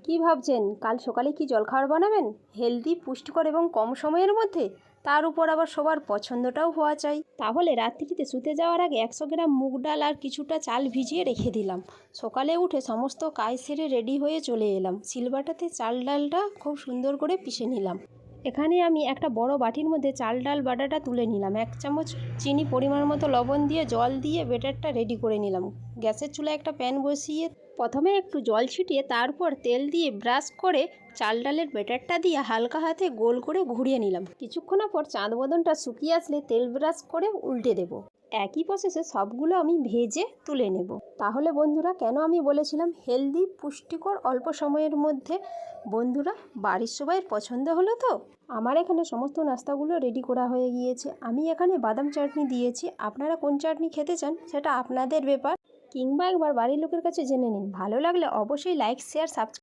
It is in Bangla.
কি ভাবছেন কাল সকালে কি জলখাবার বানাবেন? হেলদি, পুষ্টিকর এবং কম সময়ের মধ্যে? তার উপর আবার সবার পছন্দটাও হওয়া চাই। তাহলে রাত্রিতে শুতে যাওয়ার আগে 100 গ্রাম মুগ ডাল আর কিছুটা চাল ভিজিয়ে রেখে দিলাম। সকালে উঠে সমস্ত কাজ সেরে রেডি হয়ে চলে এলাম। শিলবাটাতে চাল ডালটা খুব সুন্দর করে পিষে নিলাম। এখানে আমি একটা বড় বাটির মধ্যে চাল ডাল বাটাটা তুলে নিলাম। 1 চামচ চিনি, পরিমাণ মতো লবণ দিয়ে জল দিয়ে ব্যাটারটা রেডি করে নিলাম। গ্যাসের চুলায় একটা প্যান বসিয়ে প্রথমে একটু জল ছিটিয়ে তারপর তেল দিয়ে ব্রাশ করে চাল ডালের ব্যাটারটা দিয়ে হালকা হাতে গোল করে ঘুরিয়ে নিলাম। কিছুক্ষণ পর চাঁদ বদনটা শুকিয়ে আসলে তেল ব্রাশ করে উল্টে দেব। একই প্রসেসে সবগুলো আমি ভেজে তুলে নেব। তাহলে বন্ধুরা, কেন আমি বলেছিলাম হেলদি, পুষ্টিকর, অল্প সময়ের মধ্যে? বন্ধুরা, বাড়ির সবাইয়ের পছন্দ হলো তো? আমার এখানে সমস্ত নাস্তাগুলো রেডি করা হয়ে গিয়েছে। আমি এখানে বাদাম চাটনি দিয়েছি। আপনারা কোন চাটনি খেতে চান সেটা আপনাদের ব্যাপার, কিংবা একবার বাড়ির লোকের কাছে জেনে নিন। ভালো লাগলে অবশ্যই লাইক, শেয়ার, সাবস্ক্রাইব